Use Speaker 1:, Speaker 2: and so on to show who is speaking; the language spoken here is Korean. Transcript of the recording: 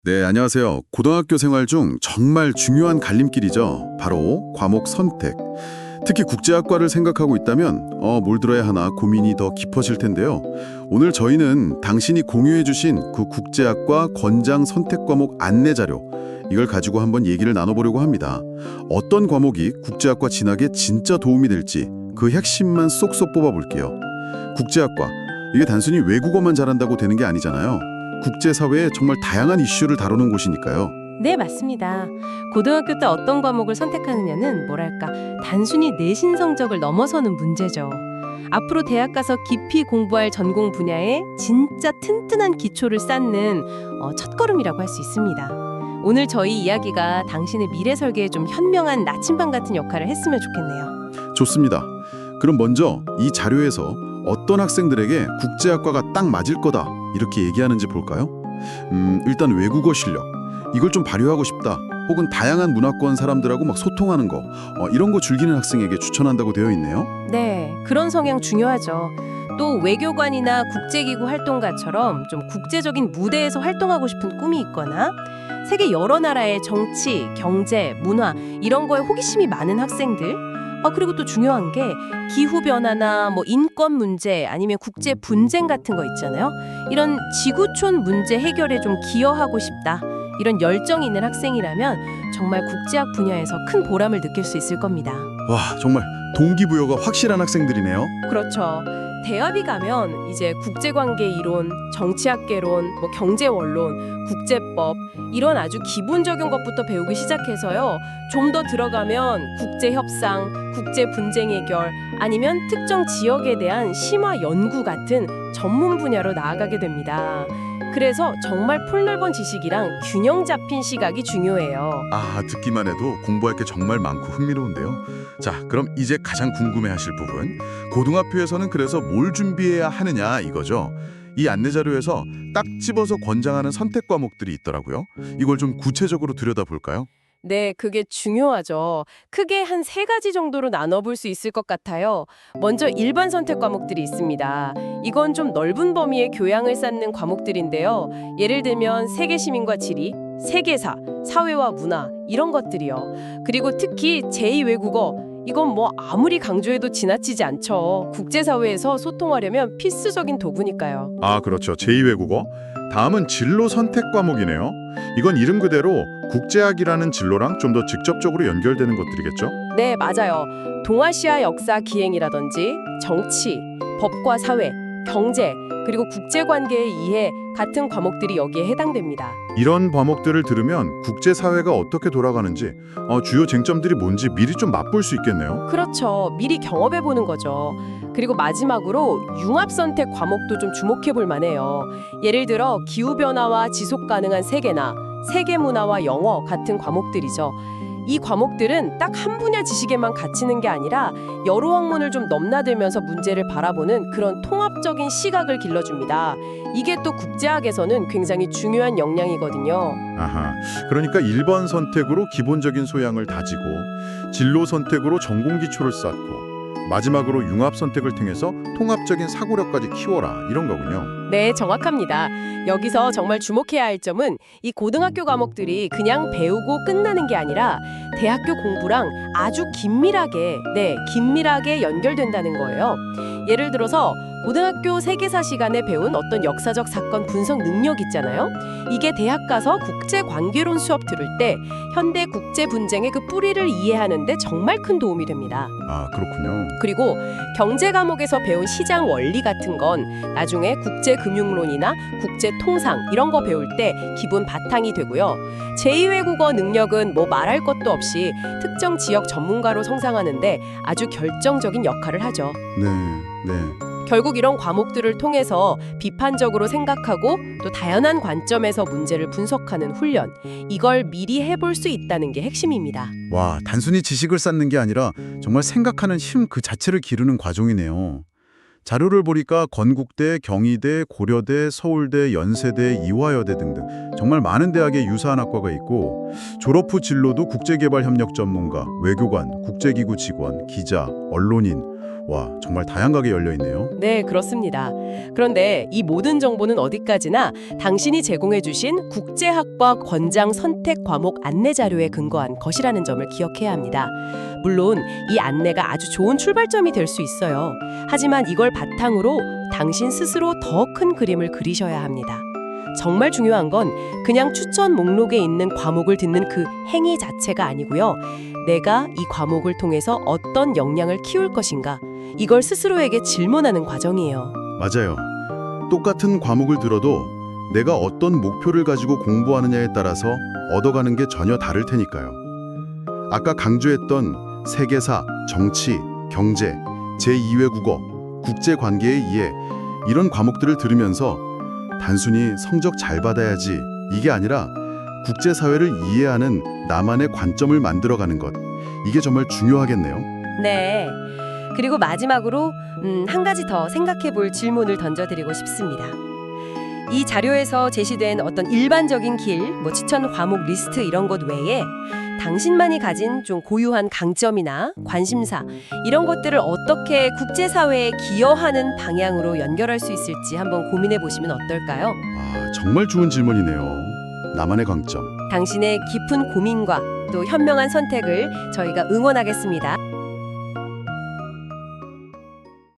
Speaker 1: 네, 안녕하세요. 고등학교 생활 중 정말 중요한 갈림길이죠. 바로 과목 선택. 특히 국제학과를 생각하고 있다면 뭘 들어야 하나 고민이 더 깊어질 텐데요. 오늘 저희는 당신이 공유해 주신 그 국제학과 권장 선택 과목 안내 자료 이걸 가지고 한번 얘기를 나눠보려고 합니다. 어떤 과목이 국제학과 진학에 진짜 도움이 될지 그 핵심만 쏙쏙 뽑아볼게요. 국제학과, 이게 단순히 외국어만 잘한다고 되는 게 아니잖아요. 국제사회의 정말 다양한 이슈를 다루는 곳이니까요.
Speaker 2: 네, 맞습니다. 고등학교 때 어떤 과목을 선택하느냐는 뭐랄까, 단순히 내신 성적을 넘어서는 문제죠. 앞으로 대학 가서 깊이 공부할 전공 분야에 진짜 튼튼한 기초를 쌓는 첫걸음이라고 할 수 있습니다. 오늘 저희 이야기가 당신의 미래 설계에 좀 현명한 나침반 같은 역할을 했으면 좋겠네요.
Speaker 1: 좋습니다. 그럼 먼저 이 자료에서 어떤 학생들에게 국제학과가 딱 맞을 거다 이렇게 얘기하는지 볼까요? 일단 외국어 실력. 이걸 좀 발휘하고 싶다. 혹은 다양한 문화권 사람들하고 막 소통하는 거. 이런 거 즐기는 학생에게 추천한다고 되어 있네요.
Speaker 2: 네, 그런 성향 중요하죠. 또 외교관이나 국제기구 활동가처럼 좀 국제적인 무대에서 활동하고 싶은 꿈이 있거나 세계 여러 나라의 정치, 경제, 문화 이런 거에 호기심이 많은 학생들. 그리고 또 중요한 게 기후변화나 뭐 인권 문제 아니면 국제 분쟁 같은 거 있잖아요. 이런 지구촌 문제 해결에 좀 기여하고 싶다. 이런 열정이 있는 학생이라면 정말 국제학 분야에서 큰 보람을 느낄 수 있을 겁니다.
Speaker 1: 와, 정말 동기부여가 확실한 학생들이네요.
Speaker 2: 그렇죠. 대학이 가면 이제 국제관계 이론, 정치학개론, 뭐 경제원론, 국제법 이런 아주 기본적인 것부터 배우기 시작해서요. 좀 더 들어가면 국제협상, 국제분쟁 해결 아니면 특정 지역에 대한 심화 연구 같은 전문 분야로 나아가게 됩니다. 그래서 정말 폭넓은 지식이랑 균형 잡힌 시각이 중요해요.
Speaker 1: 아, 듣기만 해도 공부할 게 정말 많고 흥미로운데요. 자, 그럼 이제 가장 궁금해하실 부분. 고등학교에서는 그래서 뭘 준비해야 하느냐 이거죠. 이 안내 자료에서 딱 집어서 권장하는 선택 과목들이 있더라고요. 이걸 좀 구체적으로 들여다볼까요?
Speaker 2: 네, 그게 중요하죠. 크게 한 세 가지 정도로 나눠볼 수 있을 것 같아요. 먼저 일반 선택 과목들이 있습니다. 이건 좀 넓은 범위의 교양을 쌓는 과목들인데요. 예를 들면 세계 시민과 지리, 세계사, 사회와 문화 이런 것들이요. 그리고 특히 제2외국어 이건 뭐 아무리 강조해도 지나치지 않죠. 국제사회에서 소통하려면 필수적인 도구니까요.
Speaker 1: 아, 그렇죠. 제2외국어. 다음은 진로 선택 과목이네요. 이건 이름 그대로 국제학이라는 진로랑 좀 더 직접적으로 연결되는 것들이겠죠?
Speaker 2: 네, 맞아요. 동아시아 역사 기행이라든지 정치, 법과 사회, 경제, 그리고 국제관계의 이해 같은 과목들이 여기에 해당됩니다.
Speaker 1: 이런 과목들을 들으면 국제사회가 어떻게 돌아가는지, 주요 쟁점들이 뭔지 미리 좀 맛볼 수 있겠네요.
Speaker 2: 그렇죠. 미리 경험해 보는 거죠. 그리고 마지막으로 융합 선택 과목도 좀 주목해 볼 만해요. 예를 들어 기후변화와 지속 가능한 세계나 세계 문화와 영어 같은 과목들이죠. 이 과목들은 딱 한 분야 지식에만 갇히는 게 아니라 여러 학문을 좀 넘나들면서 문제를 바라보는 그런 통합적인 시각을 길러줍니다. 이게 또 국제학에서는 굉장히 중요한 역량이거든요.
Speaker 1: 아하, 그러니까 1번 선택으로 기본적인 소양을 다지고 진로 선택으로 전공 기초를 쌓고 마지막으로 융합 선택을 통해서 통합적인 사고력까지 키워라 이런 거군요.
Speaker 2: 네, 정확합니다. 여기서 정말 주목해야 할 점은 이 고등학교 과목들이 그냥 배우고 끝나는 게 아니라 대학교 공부랑 아주 긴밀하게 연결된다는 거예요. 예를 들어서 고등학교 세계사 시간에 배운 어떤 역사적 사건 분석 능력 있잖아요. 이게 대학 가서 국제관계론 수업 들을 때 현대 국제 분쟁의 그 뿌리를 이해하는데 정말 큰 도움이 됩니다.
Speaker 1: 아, 그렇군요.
Speaker 2: 그리고 경제 과목에서 배운 시장 원리 같은 건 나중에 국제금융론이나 국제통상 이런 거 배울 때 기본 바탕이 되고요. 제2외국어 능력은 뭐 말할 것도 없이 특정 지역 전문가로 성장하는데 아주 결정적인 역할을 하죠.
Speaker 1: 네, 네.
Speaker 2: 결국 이런 과목들을 통해서 비판적으로 생각하고 또 다양한 관점에서 문제를 분석하는 훈련, 이걸 미리 해볼 수 있다는 게 핵심입니다.
Speaker 1: 와, 단순히 지식을 쌓는 게 아니라 정말 생각하는 힘 그 자체를 기르는 과정이네요. 자료를 보니까 건국대, 경희대, 고려대, 서울대, 연세대, 이화여대 등등 정말 많은 대학에 유사한 학과가 있고 졸업 후 진로도 국제개발협력 전문가, 외교관, 국제기구 직원, 기자, 언론인 와, 정말 다양하게 열려 있네요.
Speaker 2: 네, 그렇습니다. 그런데 이 모든 정보는 어디까지나 당신이 제공해 주신 국제학과 권장 선택 과목 안내 자료에 근거한 것이라는 점을 기억해야 합니다. 물론 이 안내가 아주 좋은 출발점이 될 수 있어요. 하지만 이걸 바탕으로 당신 스스로 더 큰 그림을 그리셔야 합니다. 정말 중요한 건 그냥 추천 목록에 있는 과목을 듣는 그 행위 자체가 아니고요. 내가 이 과목을 통해서 어떤 역량을 키울 것인가, 이걸 스스로에게 질문하는 과정이에요.
Speaker 1: 맞아요. 똑같은 과목을 들어도 내가 어떤 목표를 가지고 공부하느냐에 따라서 얻어가는 게 전혀 다를 테니까요. 아까 강조했던 세계사, 정치, 경제, 제2외 국어, 국제관계의 이해 이런 과목들을 들으면서 단순히 성적 잘 받아야지 이게 아니라 국제사회를 이해하는 나만의 관점을 만들어가는 것, 이게 정말 중요하겠네요.
Speaker 2: 네. 그리고 마지막으로 한 가지 더 생각해 볼 질문을 던져드리고 싶습니다. 이 자료에서 제시된 어떤 일반적인 길, 추천 과목 리스트 이런 것 외에 당신만이 가진 좀 고유한 강점이나 관심사 이런 것들을 어떻게 국제사회에 기여하는 방향으로 연결할 수 있을지 한번 고민해 보시면 어떨까요?
Speaker 1: 아, 정말 좋은 질문이네요. 나만의 강점.
Speaker 2: 당신의 깊은 고민과 또 현명한 선택을 저희가 응원하겠습니다.